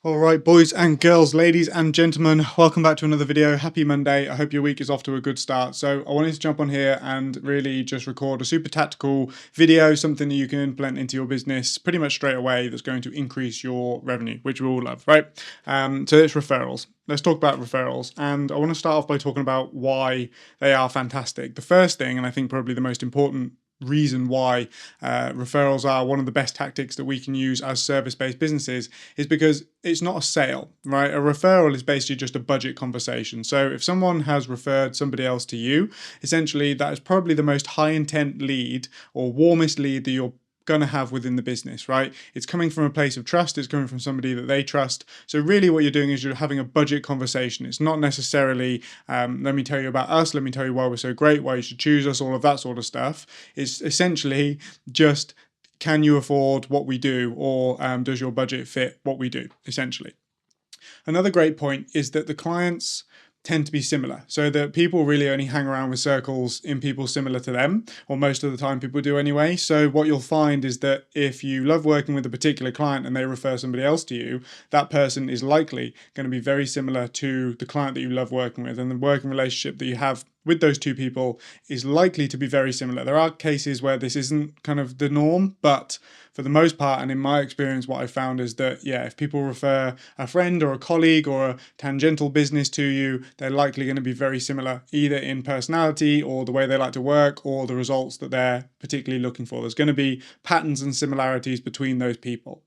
All right, boys and girls, ladies and gentlemen, welcome back to another video. Happy Monday. I hope your week is off to a good start. So I wanted to jump on here and really just record a super tactical video, something that you can implement into your business pretty much straight away that's going to increase your revenue, which we all love, right? So it's referrals. Let's talk about referrals. And I want to start off by talking about why they are fantastic. The first thing, and I think probably the most important reason why referrals are one of the best tactics that we can use as service-based businesses is because it's not a sale, right? A referral is basically just a budget conversation. So if someone has referred somebody else to you, essentially that is probably the most high intent lead or warmest lead that you're going to have within the business, right? It's coming from a place of trust. It's coming from somebody that they trust. So really what you're doing is you're having a budget conversation. It's not necessarily, let me tell you about us. Let me tell you why we're so great, why you should choose us, all of that sort of stuff. It's essentially just, can you afford what we do, or does your budget fit what we do, essentially. Another great point is that the clients tend to be similar. So that people really only hang around with circles in people similar to them, or most of the time people do anyway. So what you'll find is that if you love working with a particular client and they refer somebody else to you, that person is likely going to be very similar to the client that you love working with, and the working relationship that you have with those two people is likely to be very similar. There are cases where this isn't kind of the norm, but for the most part, and in my experience, what I found is that, yeah, if people refer a friend or a colleague or a tangential business to you, they're likely going to be very similar, either in personality or the way they like to work or the results that they're particularly looking for. There's going to be patterns and similarities between those people.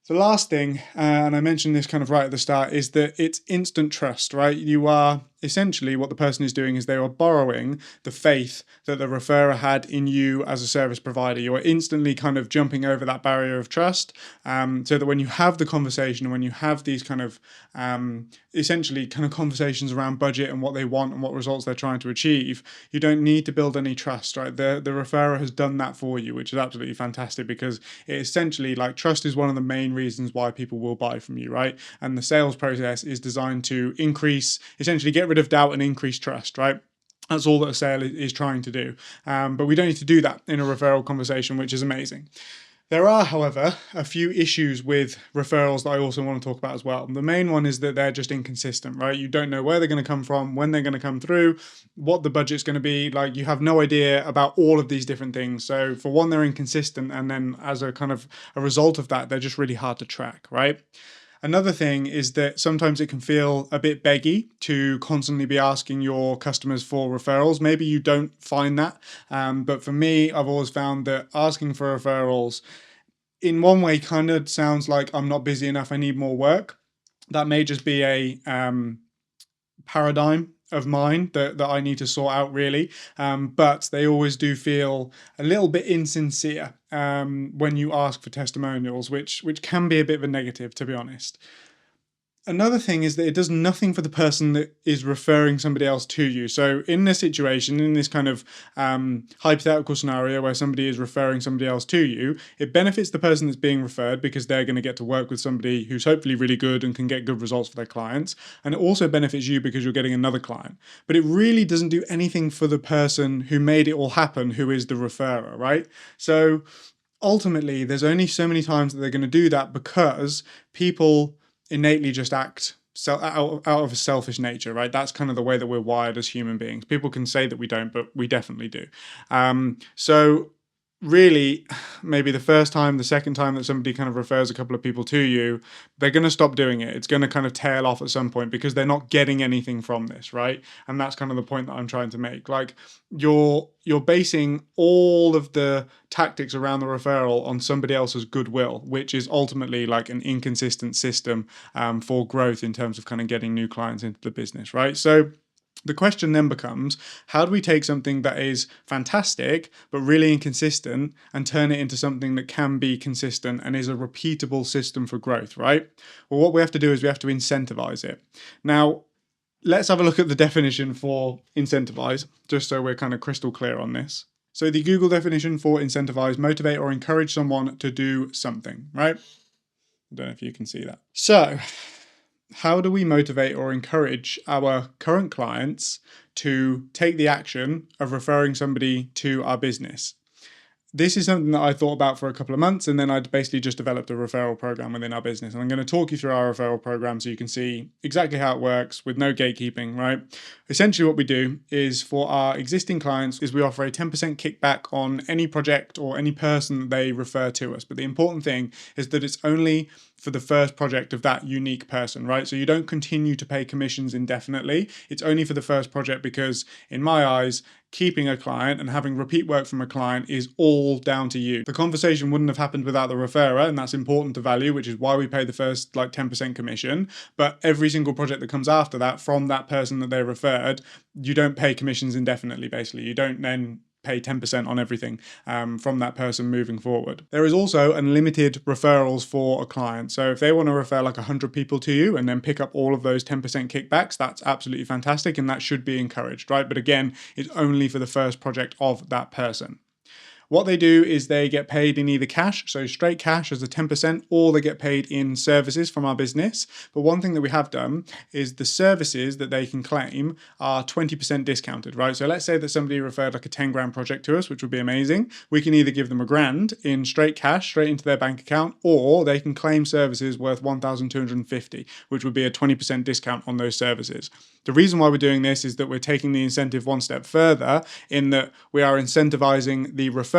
The last thing, and I mentioned this kind of right at the start, is that it's instant trust, right? You are essentially, what the person is doing is they are borrowing the faith that the referrer had in you as a service provider. You're instantly kind of jumping over that barrier of trust, so that when you have the conversation, when you have these kind of essentially kind of conversations around budget and what they want and what results they're trying to achieve, you don't need to build any trust, right? The referrer has done that for you, which is absolutely fantastic, because it essentially, like, trust is one of the main reasons why people will buy from you, right? And the sales process is designed to increase, essentially get rid of doubt and increase trust, right? That's all that a sale is trying to do. But we don't need to do that in a referral conversation, which is amazing. There are, however, a few issues with referrals that I also want to talk about as well. The main one is that they're just inconsistent, right? You don't know where they're going to come from, when they're going to come through, what the budget's going to be. Like, you have no idea about all of these different things. So for one, they're inconsistent. And then as a kind of a result of that, they're just really hard to track, right? Another thing is that sometimes it can feel a bit beggy to constantly be asking your customers for referrals. Maybe you don't find that, but for me, I've always found that asking for referrals in one way kind of sounds like I'm not busy enough, I need more work. That may just be a paradigm of mine that I need to sort out, really. But they always do feel a little bit insincere when you ask for testimonials, which can be a bit of a negative, to be honest. Another thing is that it does nothing for the person that is referring somebody else to you. So in this situation, in this kind of hypothetical scenario where somebody is referring somebody else to you, it benefits the person that's being referred because they're going to get to work with somebody who's hopefully really good and can get good results for their clients. And it also benefits you because you're getting another client. But it really doesn't do anything for the person who made it all happen, who is the referrer, right? So ultimately, there's only so many times that they're going to do that, because people innately just act out of a selfish nature, right? That's kind of the way that we're wired as human beings. People can say that we don't, but we definitely do. So really, maybe the first time, the second time that somebody kind of refers a couple of people to you, they're going to stop doing it. It's going to kind of tail off at some point because they're not getting anything from this, right? And that's kind of the point that I'm trying to make. Like, you're basing all of the tactics around the referral on somebody else's goodwill, which is ultimately like an inconsistent system for growth in terms of kind of getting new clients into the business, right? So the question then becomes, how do we take something that is fantastic but really inconsistent and turn it into something that can be consistent and is a repeatable system for growth, right? Well, what we have to do is we have to incentivize it. Now, let's have a look at the definition for incentivize, just so we're kind of crystal clear on this. So the Google definition for incentivize: motivate or encourage someone to do something, right? I don't know if you can see that. So how do we motivate or encourage our current clients to take the action of referring somebody to our business? this is something that I thought about for a couple of months, and then I'd basically just developed a referral program within our business. And I'm going to talk you through our referral program so you can see exactly how it works with no gatekeeping, right? Essentially what we do is for our existing clients is we offer a 10% kickback on any project or any person that they refer to us. But the important thing is that it's only for the first project of that unique person, right? So you don't continue to pay commissions indefinitely. It's only for the first project because in my eyes, keeping a client and having repeat work from a client is all down to you. The conversation wouldn't have happened without the referrer, and that's important to value, which is why we pay the first 10% commission. But every single project that comes after that from that person that they referred, you don't pay commissions indefinitely, basically. You don't then pay 10% on everything from that person moving forward. There is also unlimited referrals for a client. So if they want to refer 100 people to you and then pick up all of those 10% kickbacks, that's absolutely fantastic and that should be encouraged, right? But again, it's only for the first project of that person. What they do is they get paid in either cash, so straight cash as a 10%, or they get paid in services from our business. But one thing that we have done is the services that they can claim are 20% discounted, right? So let's say that somebody referred a 10 grand project to us, which would be amazing. We can either give them £1,000 in straight cash, straight into their bank account, or they can claim services worth 1,250, which would be a 20% discount on those services. The reason why we're doing this is that we're taking the incentive one step further in that we are incentivizing the referrer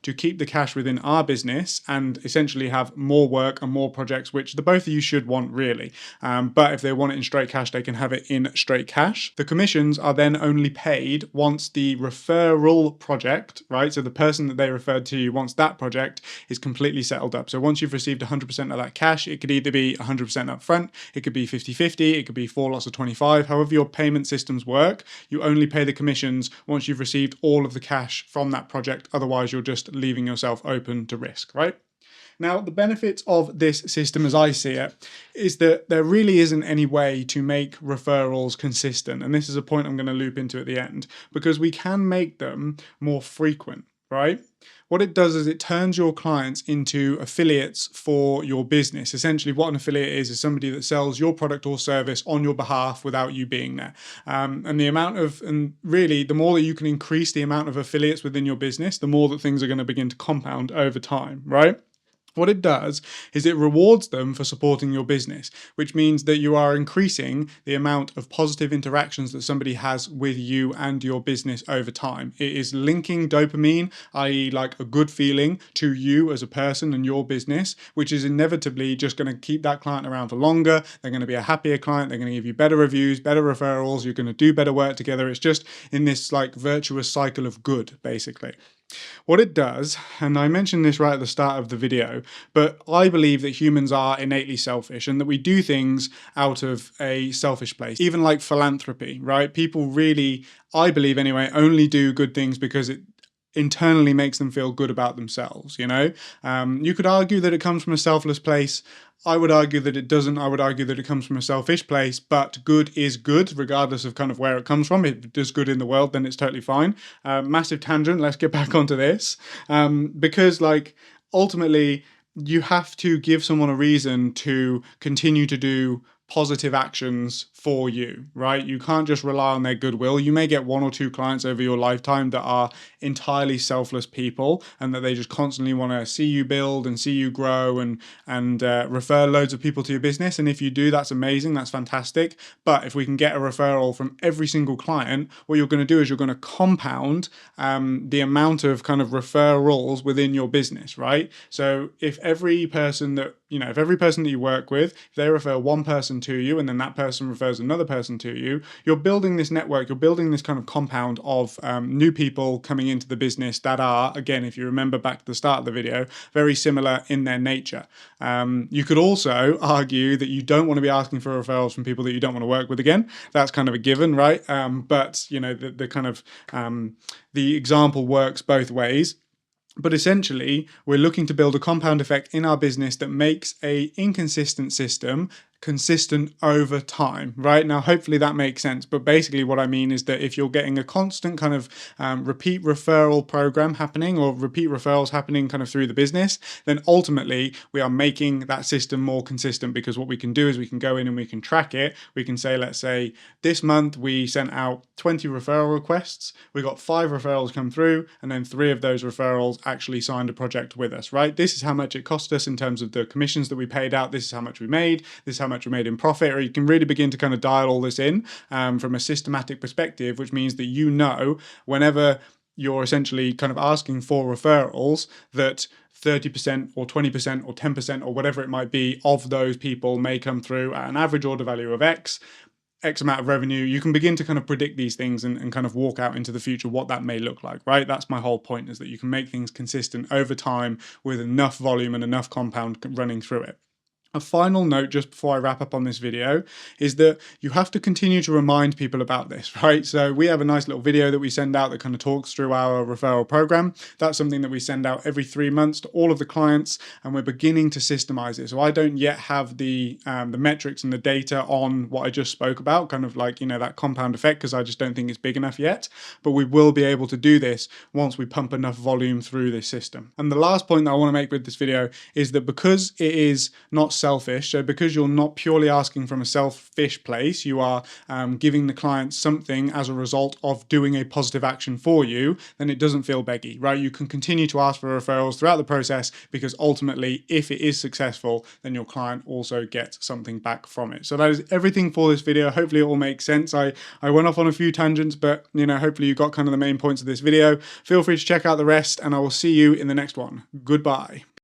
to keep the cash within our business and essentially have more work and more projects, which the both of you should want really. But if they want it in straight cash, they can have it in straight cash. The commissions are then only paid once the referral project, right? So the person that they referred to you, once that project is completely settled up. So once you've received 100% of that cash, it could either be 100% up front, it could be 50-50, it could be 4 lots of 25, however your payment systems work, you only pay the commissions once you've received all of the cash from that project. Otherwise, you're just leaving yourself open to risk, right? Now, the benefits of this system, as I see it, is that there really isn't any way to make referrals consistent. And this is a point I'm going to loop into at the end, because we can make them more frequent, right? What it does is it turns your clients into affiliates for your business. Essentially, what an affiliate is somebody that sells your product or service on your behalf without you being there. And really, the more that you can increase the amount of affiliates within your business, the more that things are going to begin to compound over time, right? What it does is it rewards them for supporting your business, which means that you are increasing the amount of positive interactions that somebody has with you and your business over time. It is linking dopamine, i.e. a good feeling, to you as a person and your business, which is inevitably just going to keep that client around for longer. They're going to be a happier client. They're going to give you better reviews, better referrals. You're going to do better work together. It's just in this virtuous cycle of good, basically. What it does, and I mentioned this right at the start of the video, but I believe that humans are innately selfish and that we do things out of a selfish place, even like philanthropy, right? People really, I believe anyway, only do good things because it internally makes them feel good about themselves, you know? You could argue that it comes from a selfless place. I would argue that it doesn't. I would argue that it comes from a selfish place, but good is good, regardless of kind of where it comes from. If it does good in the world, then it's totally fine. Massive tangent. Let's get back onto this. Because ultimately, you have to give someone a reason to continue to do positive actions for you, right? You can't just rely on their goodwill. You may get 1 or 2 clients over your lifetime that are entirely selfless people and that they just constantly want to see you build and see you grow and refer loads of people to your business. And if you do, that's amazing. That's fantastic. But if we can get a referral from every single client, what you're going to do is you're going to compound the amount of kind of referrals within your business, right? So if every person that you work with, if they refer one person to you and then that person refers another person to you, you're building this network, you're building this kind of compound of new people coming into the business that are, again, if you remember back to the start of the video, very similar in their nature. You could also argue that you don't want to be asking for referrals from people that you don't want to work with again. That's kind of a given, right? But the kind of the example works both ways. But essentially, we're looking to build a compound effect in our business that makes a inconsistent system consistent over time, right? Now, hopefully that makes sense. But basically what I mean is that if you're getting a constant kind of repeat referral program happening, or repeat referrals happening kind of through the business, then ultimately we are making that system more consistent, because what we can do is we can go in and we can track it. We can say, let's say this month we sent out 20 referral requests, we got 5 referrals come through, and then 3 of those referrals actually signed a project with us, right? This is how much it cost us in terms of the commissions that we paid out. This is how much we made. This is how much we made in profit. Or you can really begin to kind of dial all this in from a systematic perspective, which means that whenever you're essentially kind of asking for referrals, that 30% or 20% or 10% or whatever it might be of those people may come through at an average order value of X amount of revenue. You can begin to kind of predict these things and kind of walk out into the future what that may look like, right? That's my whole point, is that you can make things consistent over time with enough volume and enough compound running through it. A final note just before I wrap up on this video is that you have to continue to remind people about this, right? So we have a nice little video that we send out that kind of talks through our referral program. That's something that we send out every 3 months to all of the clients, and we're beginning to systemize it. So I don't yet have the metrics and the data on what I just spoke about, kind of like, that compound effect, because I just don't think it's big enough yet. But we will be able to do this once we pump enough volume through this system. And the last point that I want to make with this video is that because it is not selfish, so because you're not purely asking from a selfish place, you are giving the client something as a result of doing a positive action for you, then it doesn't feel beggy, right? You can continue to ask for referrals throughout the process, because ultimately, if it is successful, then your client also gets something back from it. So that is everything for this video. Hopefully it all makes sense. I went off on a few tangents, but hopefully you got kind of the main points of this video. Feel free to check out the rest, and I will see you in the next one. Goodbye.